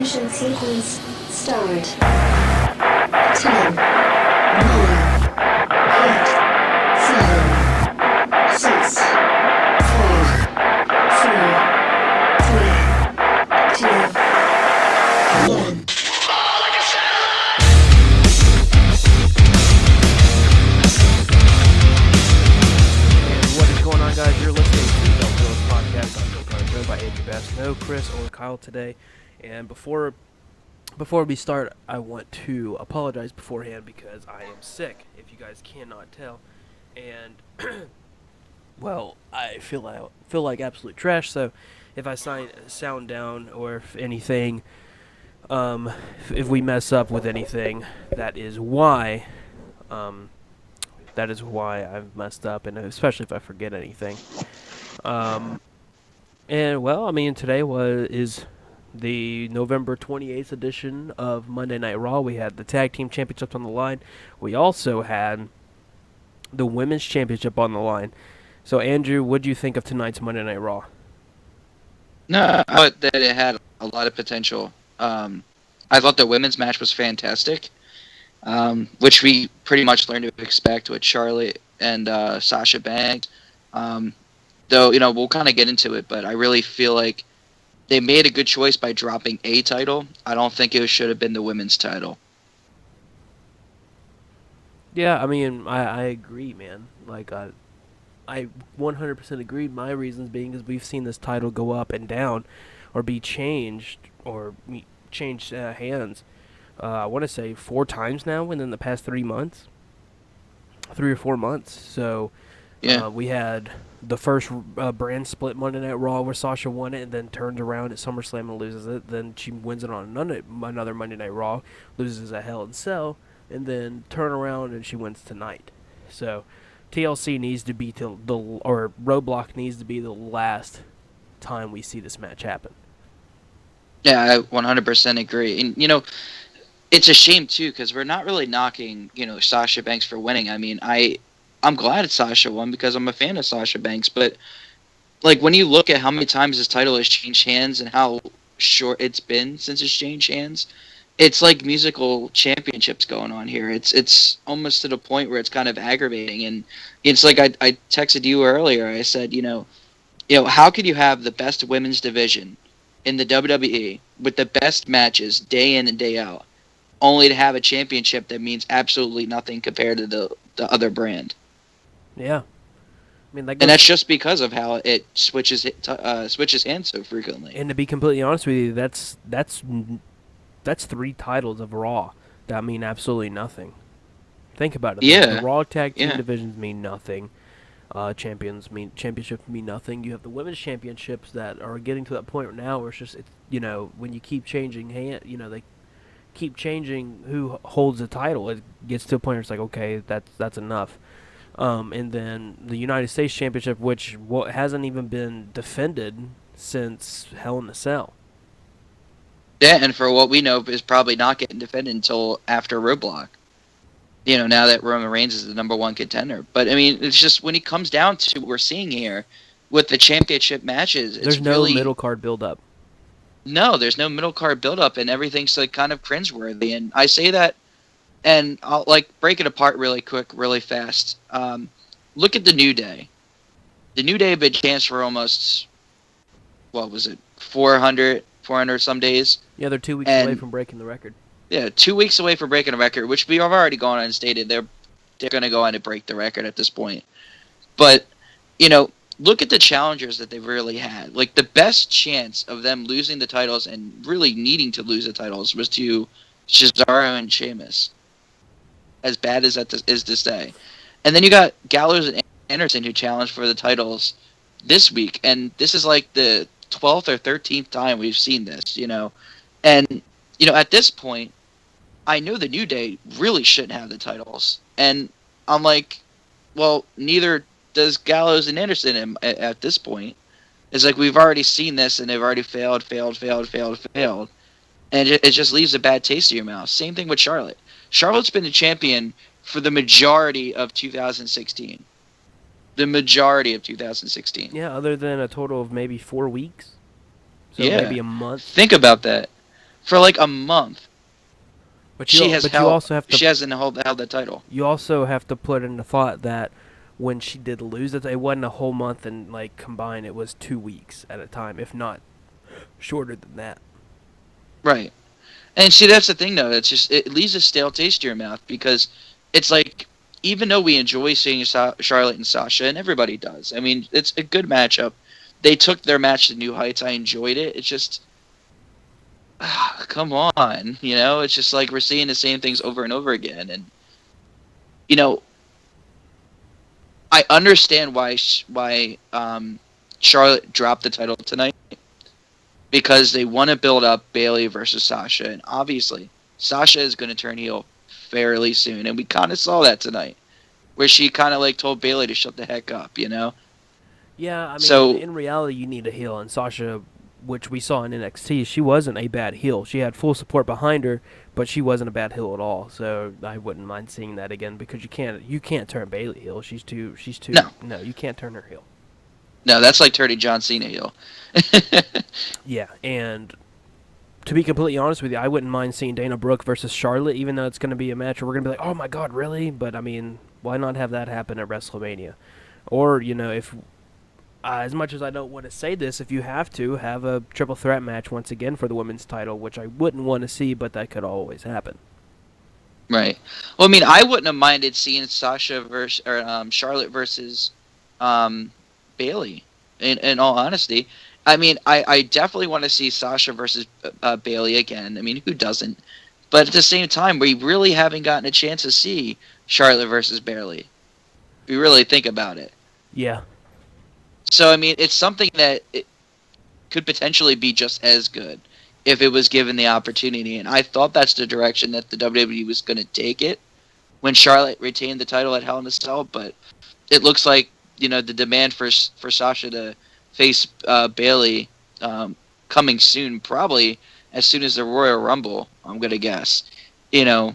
Mission sequence start. 10, 9, 8, 7, 6, 5, 4, 3, 2, 1. What is going on, guys? You're listening to the Realest podcast. I'm Bill Carter, joined by Andrew Bass, no Chris or Kyle today. And before we start, I want to apologize beforehand because I am sick, if you guys cannot tell. And well, I feel like absolute trash. So if I sound down or if anything, if we mess up with anything, that is why. That is why I've messed up, and especially if I forget anything. And well, I mean, today is the November 28th edition of Monday Night Raw. We had the Tag Team Championships on the line. We also had the Women's Championship on the line. So, Andrew, what do you think of tonight's Monday Night Raw? No, I thought that it had a lot of potential. I thought the women's match was fantastic, which we pretty much learned to expect with Charlotte and Sasha Banks. Though, we'll kind of get into it, but I really feel like they made a good choice by dropping a title. I don't think it should have been the women's title. Yeah, I mean, I agree, man. Like, I 100% agree. My reasons being is we've seen this title go up and down or be changed or change hands. I want to say 4 times now within the past 3 months. 3 or 4 months. So Yeah. we had the first brand split Monday Night Raw where Sasha won it and then turns around at SummerSlam and loses it. Then she wins it on another Monday Night Raw, loses at Hell in Cell, and then turn around and she wins tonight. So TLC needs to be or Roadblock needs to be the last time we see this match happen. Yeah, I 100% agree. And, it's a shame, too, because we're not really knocking, Sasha Banks for winning. I mean, I'm glad Sasha won because I'm a fan of Sasha Banks, but like when you look at how many times this title has changed hands and how short it's been since it's changed hands, it's like musical championships going on here. It's almost to the point where it's kind of aggravating, and it's like I texted you earlier. I said, how could you have the best women's division in the WWE with the best matches day in and day out, only to have a championship that means absolutely nothing compared to the other brand? Yeah. I mean, And that's just because of how it switches hands so frequently. And to be completely honest with you, that's 3 titles of Raw that mean absolutely nothing. Think about it. Yeah. The Raw tag team Yeah. divisions mean nothing. Championships mean nothing. You have the women's championships that are getting to that point now where when you keep changing they keep changing who holds the title. It gets to a point where it's like, okay, that's enough. And then the United States Championship, which hasn't even been defended since Hell in a Cell. Yeah, and for what we know, is probably not getting defended until after Roadblock. Now that Roman Reigns is the number 1 contender. But, I mean, it's just when it comes down to what we're seeing here with the championship matches, it's There's no really, middle card build-up. No, there's no middle card build-up, and everything's like kind of cringeworthy. And I say that, and I'll break it apart really quick, really fast. Look at the New Day. The New Day have been champs for almost, what was it, 400 some days. Yeah, they're 2 weeks away from breaking the record. Yeah, 2 weeks away from breaking a record, which we have already gone on and stated they're going to go on and break the record at this point. But, look at the challengers that they've really had. Like, the best chance of them losing the titles and really needing to lose the titles was to Cesaro and Sheamus. As bad as that is to say. And then you got Gallows and Anderson who challenged for the titles this week. And this is like the 12th or 13th time we've seen this, And, at this point, I know the New Day really shouldn't have the titles. And I'm like, well, neither does Gallows and Anderson at this point. It's like we've already seen this and they've already failed. And it just leaves a bad taste in your mouth. Same thing with Charlotte. Charlotte's been the champion for the majority of 2016. The majority of 2016. Yeah, other than a total of maybe 4 weeks. So Yeah. maybe a month. Think about that. for like a month. But She has you held. also have to She hasn't held that title. you also have to put into thought that when she did lose it, it wasn't a whole month, and like combined, it was 2 weeks at a time, if not shorter than that. Right. And see, that's the thing, though. It's just it leaves a stale taste in your mouth because it's like even though we enjoy seeing Charlotte and Sasha, and everybody does. I mean, it's a good matchup. They took their match to new heights. I enjoyed it. It's just, come on, It's just like we're seeing the same things over and over again, and you know, I understand why Charlotte dropped the title tonight because they want to build up Bayley versus Sasha, and obviously Sasha is going to turn heel fairly soon, and we kind of saw that tonight, where she kind of like told Bayley to shut the heck up. Yeah, I mean, So in reality, you need a heel, and Sasha, which we saw in NXT, she wasn't a bad heel. She had full support behind her, but she wasn't a bad heel at all. So I wouldn't mind seeing that again because you can't turn Bayley heel. She's too no, you can't turn her heel. no, that's like turning John Cena heel. Yeah, and to be completely honest with you, I wouldn't mind seeing Dana Brooke versus Charlotte, even though it's going to be a match where we're going to be like, oh my god, really? But I mean, why not have that happen at WrestleMania? Or if as much as I don't want to say this, if you have to, have a triple threat match once again for the women's title, which I wouldn't want to see, but that could always happen. Right. Well, I mean, I wouldn't have minded seeing Sasha versus or Charlotte versus um, Bailey. In all honesty, I mean, I definitely want to see Sasha versus Bailey again. I mean, who doesn't? But at the same time, we really haven't gotten a chance to see Charlotte versus Bailey. If you really think about it. Yeah. So I mean, it's something that it could potentially be just as good if it was given the opportunity. And I thought that's the direction that the WWE was going to take it when Charlotte retained the title at Hell in a Cell. But it looks like the demand for Sasha to face Bailey coming soon, probably as soon as the Royal Rumble. I'm going to guess. Sasha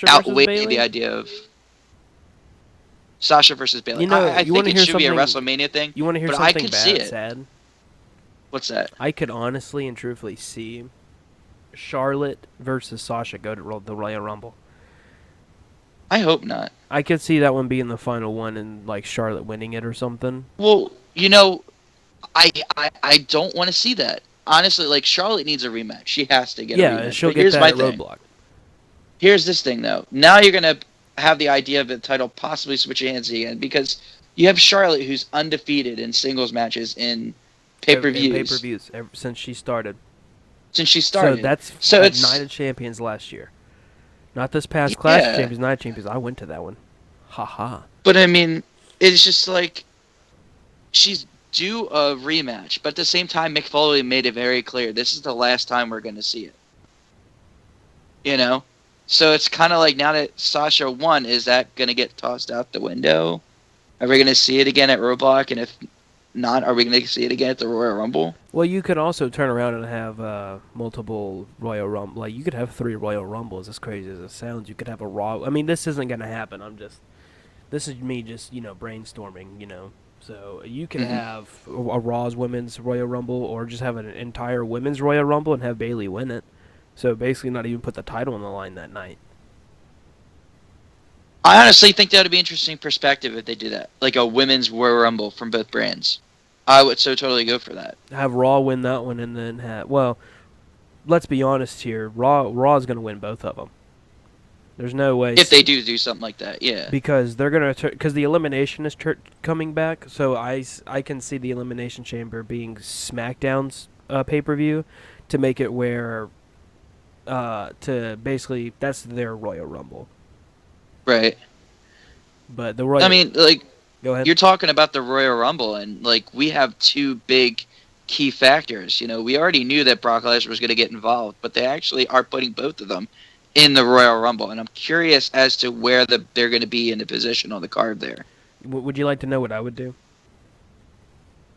versus Outweigh Bayley? the idea of Sasha versus Bailey. You I want think to it hear should be a something? WrestleMania thing. You want to hear but I something could see bad, it. sad? What's that? I could honestly and truthfully see Charlotte versus Sasha go to the Royal Rumble. I hope not. I could see that one being the final one and like Charlotte winning it or something. Well, I don't want to see that. Honestly, like Charlotte needs a rematch. She has to get a rematch. She'll But get here's that my at thing. Roadblock. Here's this thing though. Now you're gonna have the idea of the title possibly switching hands again because you have Charlotte who's undefeated in singles matches in pay-per-views. Pay-per-views since she started. Since she started. So that's so at it's Night of Champions last year. Not this past Clash of yeah. Champions, Night of Champions. I went to that one. Ha. But I mean, it's just like she's due a rematch. But at the same time, Mick Foley made it very clear this is the last time we're going to see it. So it's kind of like now that Sasha won, is that going to get tossed out the window? Are we going to see it again at Roadblock? And if not, are we going to see it again at the Royal Rumble? Well, you could also turn around and have multiple Royal Rumble. Like, you could have 3 Royal Rumbles, as crazy as it sounds. You could have a Raw. I mean, this isn't going to happen. This is me just, brainstorming, So you could have a Raw's Women's Royal Rumble or just have an entire Women's Royal Rumble and have Bayley win it. So basically not even put the title on the line that night. I honestly think that would be an interesting perspective if they do that. Like a Women's Royal Rumble from both brands. I would so totally go for that. Have Raw win that one and then let's be honest here. Raw's going to win both of them. There's no way. If they do something like that, yeah. Because they're going to because the Elimination is coming back, so I can see the Elimination Chamber being SmackDown's pay-per-view to make it where to basically that's their Royal Rumble. Right. But the Royal I mean, like go ahead. You're talking about the Royal Rumble, and like we have 2 big key factors. We already knew that Brock Lesnar was going to get involved, but they actually are putting both of them in the Royal Rumble, and I'm curious as to where they're going to be in the position on the card there. Would you like to know what I would do?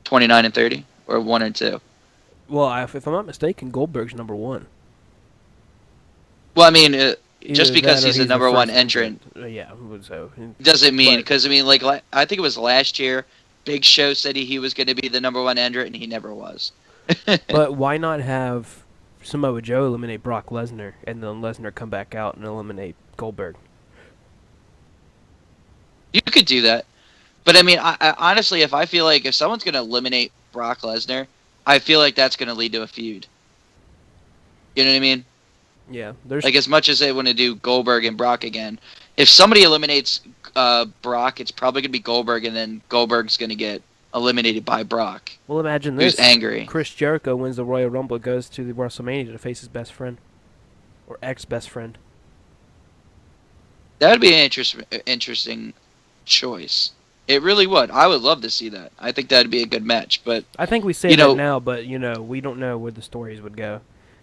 29 and 30, or 1 and 2. Well, if I'm not mistaken, Goldberg's number 1. Well, I mean, just Either because that or he's the number 1 first entrant yeah. So doesn't mean, but- because I mean, like I think it was last year, Big Show said he was going to be the number 1 entrant, and he never was. But why not have Samoa Joe eliminate Brock Lesnar, and then Lesnar come back out and eliminate Goldberg. You could do that. But I mean, I honestly, if someone's going to eliminate Brock Lesnar, I feel like that's going to lead to a feud. You know what I mean? Yeah, there's Like, as much as they want to do Goldberg and Brock again, if somebody eliminates Brock, it's probably going to be Goldberg, and then Goldberg's going to get eliminated by Brock, well, imagine who's this: angry. Chris Jericho wins the Royal Rumble, goes to the WrestleMania to face his best friend or ex-best friend. That would be an interesting choice. It really would. I would love to see that. I think that would be a good match. But I think we say you that know, now, but we don't know where the stories would go.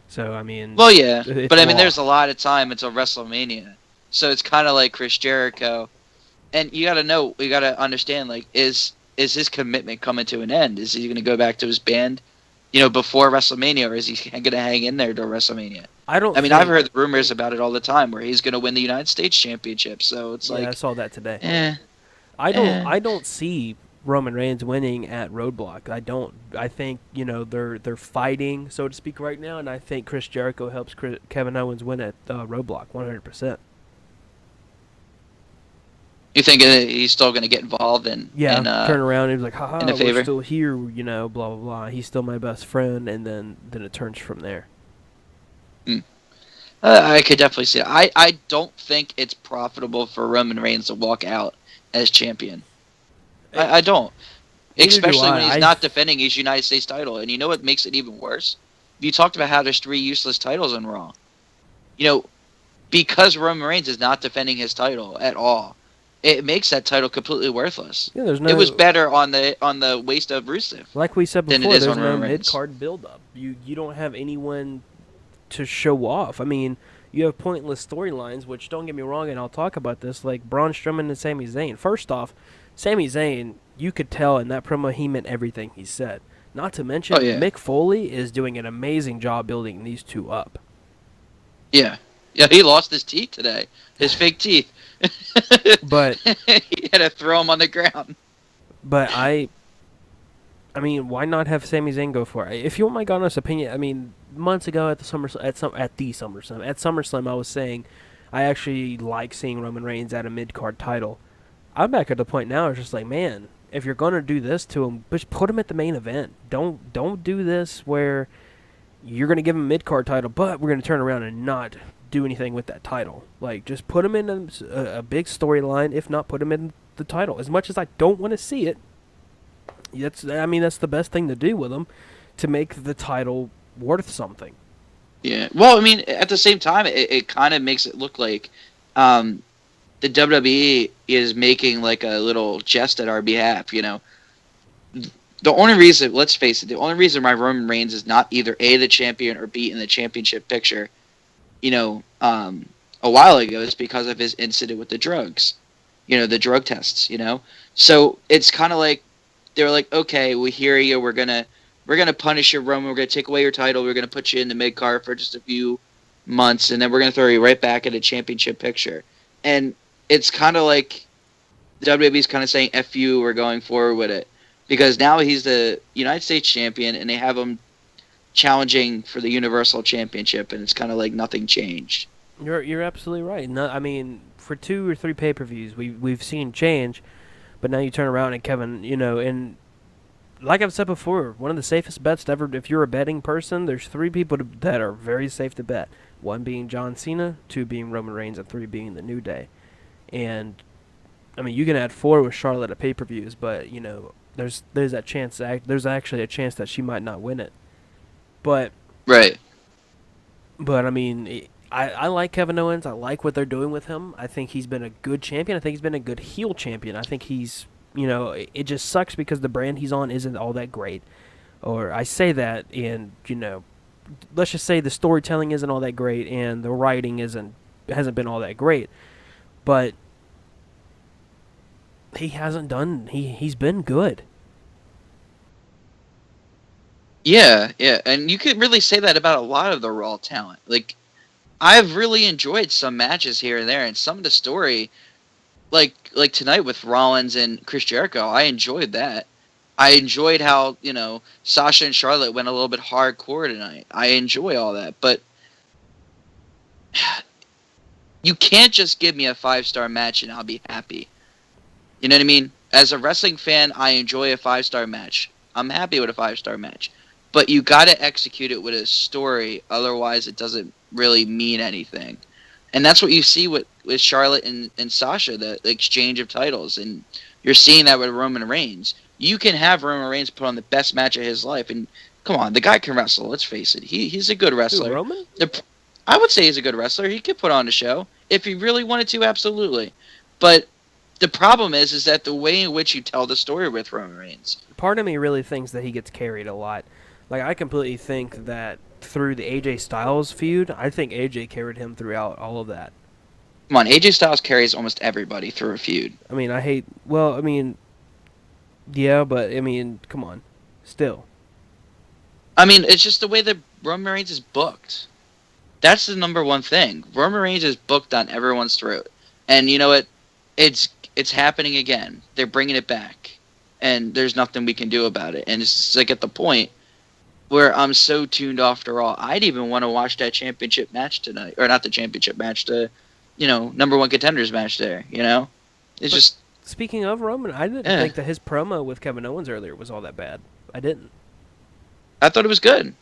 So I mean, well, yeah, it's but I mean, raw. there's a lot of time until WrestleMania, so it's kind of like Chris Jericho, and you got to understand, like, is his commitment coming to an end? Is he going to go back to his band, before WrestleMania, or is he going to hang in there till WrestleMania? I don't. I mean, think, I've heard rumors about it all the time, where he's going to win the United States Championship. So it's Yeah, I like, saw that today. eh, I don't. eh. I don't see Roman Reigns winning at Roadblock. I don't. I think they're fighting, so to speak, right now, and I think Chris Jericho helps Kevin Owens win at Roadblock 100%. You think he's still going to get involved Yeah, in turn around and he's like, haha, in the we're favor? still here, blah blah blah. He's still my best friend, and then it turns from there. I could definitely see it. I don't think it's profitable for Roman Reigns to walk out as champion. I don't. Neither do Especially I. when he's not defending his United States title. And you know what makes it even worse? You talked about how there's 3 useless titles in Raw. Because Roman Reigns is not defending his title at all, it makes that title completely worthless. Yeah, there's no. It was better on the waist of Rusev. Like we said than it before, is there's on no Roman Reigns. mid-card build-up. You don't have anyone to show off. I mean, you have pointless storylines, which, don't get me wrong, and I'll talk about this, like Braun Strowman and Sami Zayn. First off, Sami Zayn, you could tell in that promo he meant everything he said. Not to mention, Mick Foley is doing an amazing job building these two up. Yeah. Yeah, he lost his teeth today. His fake teeth. But he had to throw him on the ground. But I mean, why not have Sami Zayn go for it? If you want my honest opinion, I mean, months ago at SummerSlam, I was saying I actually like seeing Roman Reigns at a mid-card title. I'm back at the point now. It's just like, man, if you're gonna do this to him, just put him at the main event. Don't do this where you're gonna give him a mid-card title, but we're gonna turn around and not do anything with that title. Like, just put him in a big storyline. If not, put him in the title. As much as I don't want to see it, that's the best thing to do with him to make the title worth something. Yeah. Well, I mean, at the same time, it kind of makes it look like the WWE is making like a little jest at our behalf. The only reason, let's face it, the only reason why Roman Reigns is not either A, the champion, or B, in the championship picture, a while ago is because of his incident with the drugs, the drug tests, So it's kind of like, they're like, okay, we hear you. We're gonna punish you, Roman. We're gonna take away your title. We're gonna put you in the mid card for just a few months, and then we're gonna throw you right back in a championship picture. And it's kind of like the WWE's kind of saying, "F you, we're going forward with it," because now he's the United States champion, and they have him challenging for the Universal Championship, and it's kind of like nothing changed. You're absolutely right. No, I mean, for 2 or 3 pay-per-views, we've seen change. But now you turn around and Kevin, and like I've said before, one of the safest bets ever, if you're a betting person, there's 3 people that are very safe to bet. 1 being John Cena, 2 being Roman Reigns, and 3 being the New Day. And, I mean, you can add 4 with Charlotte at pay-per-views, but, there's that chance, there's actually a chance that she might not win it. But, Right. I mean, I like Kevin Owens. I like what they're doing with him. I think he's been a good champion. I think he's been a good heel champion. I think he's, it just sucks because the brand he's on isn't all that great. Or I say that, and, let's just say the storytelling isn't all that great and the writing hasn't been all that great. But he's been good. Yeah, and you could really say that about a lot of the Raw talent. Like, I've really enjoyed some matches here and there, and some of the story, like tonight with Rollins and Chris Jericho, I enjoyed that. I enjoyed how, Sasha and Charlotte went a little bit hardcore tonight. I enjoy all that, but you can't just give me a 5-star match and I'll be happy. You know what I mean? As a wrestling fan, I enjoy a 5-star match. I'm happy with a 5-star match. But you got to execute it with a story, otherwise it doesn't really mean anything. And that's what you see with Charlotte and Sasha, the exchange of titles. And you're seeing that with Roman Reigns. You can have Roman Reigns put on the best match of his life. And come on, the guy can wrestle. Let's face it. He's a good Who, wrestler. Roman? I would say he's a good wrestler. He could put on a show. If he really wanted to, absolutely. But the problem is that the way in which you tell the story with Roman Reigns. Part of me really thinks that he gets carried a lot. Like, I completely think that through the AJ Styles feud, I think AJ carried him throughout all of that. Come on, AJ Styles carries almost everybody through a feud. I mean, yeah, but, I mean, come on. Still. I mean, it's just the way that Roman Reigns is booked. That's the number one thing. Roman Reigns is booked on everyone's throat. And you know what? It's happening again. They're bringing it back. And there's nothing we can do about it. And it's just like at the point where I'm so tuned off to Raw. I'd even want to watch that championship match tonight. Or not the championship match, the, number one contenders match there, It's But just... Speaking of Roman, I didn't think that his promo with Kevin Owens earlier was all that bad. I didn't. I thought it was good.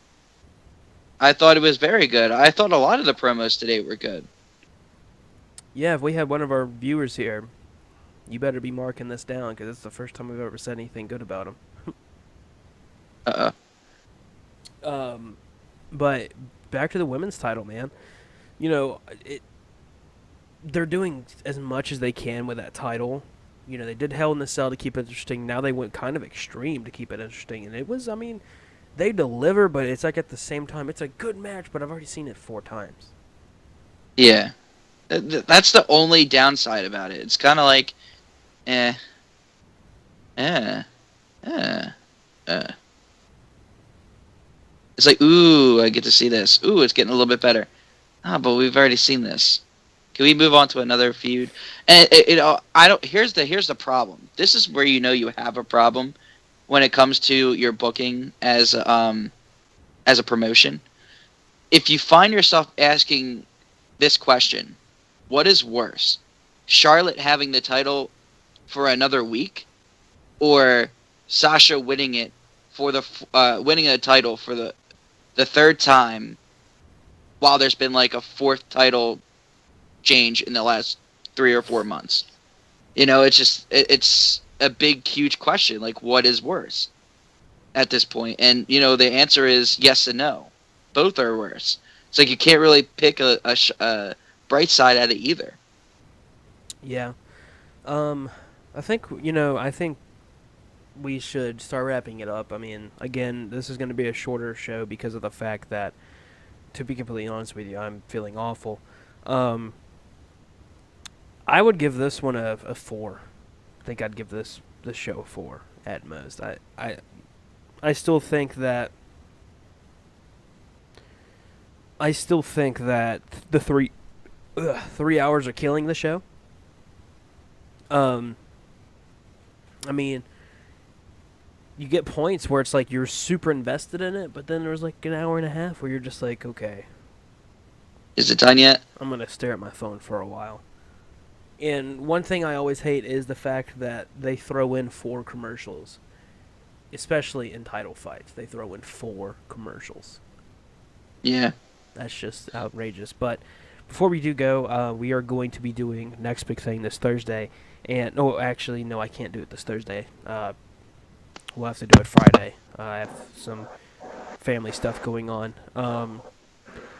I thought it was very good. I thought a lot of the promos today were good. Yeah, if we had one of our viewers here, you better be marking this down, because it's the first time we've ever said anything good about him. But back to the women's title, man. They're doing as much as they can with that title. They did Hell in the Cell to keep it interesting. Now they went kind of extreme to keep it interesting. And it was, they deliver, but it's like at the same time, it's a good match, but I've already seen it 4 times. Yeah. That's the only downside about it. It's kind of like, eh. It's like, ooh, I get to see this. Ooh, it's getting a little bit better. Ah, but we've already seen this. Can we move on to another feud? And I don't. Here's the problem. This is where you have a problem when it comes to your booking as a promotion. If you find yourself asking this question, what is worse, Charlotte having the title for another week, or Sasha winning it for winning a title for the 3rd time, while there's been like a 4th title change in the last 3 or 4 months? It's a big, huge question. Like, what is worse at this point? And the answer is yes and no. Both are worse. It's like you can't really pick a bright side out of either. Yeah. I think we should start wrapping it up. I mean, again, this is going to be a shorter show because of the fact that, to be completely honest with you, I'm feeling awful. I would give this one a 4. I think I'd give this show a 4 at most. I still think that the 3 hours are killing the show. I mean, you get points where it's like you're super invested in it, but then there's like an hour and a half where you're just like, okay, Is it done yet? I'm going to stare at my phone for a while. And one thing I always hate is the fact that they throw in 4 commercials. Especially in title fights. They throw in 4 commercials. Yeah. That's just outrageous. But before we do go, we are going to be doing Next Big Thing this Thursday. And, actually, no, I can't do it this Thursday. We'll have to do it Friday. I have some family stuff going on.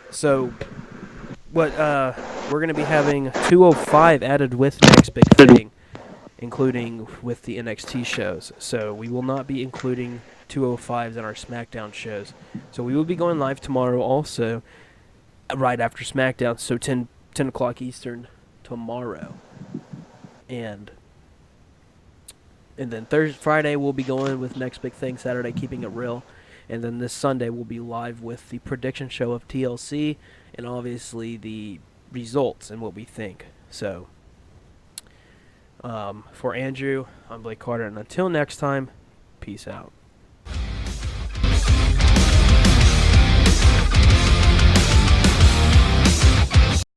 So, we're going to be having 205 added with Next Big Thing, including with the NXT shows. So we will not be including 205s in our SmackDown shows. So we will be going live tomorrow also, right after SmackDown. So 10 o'clock Eastern tomorrow. And then Friday we'll be going with Next Big Thing, Saturday keeping it real. And then this Sunday we'll be live with the prediction show of TLC and obviously the results and what we think. So for Andrew, I'm Blake Carter, and until next time, Peace out.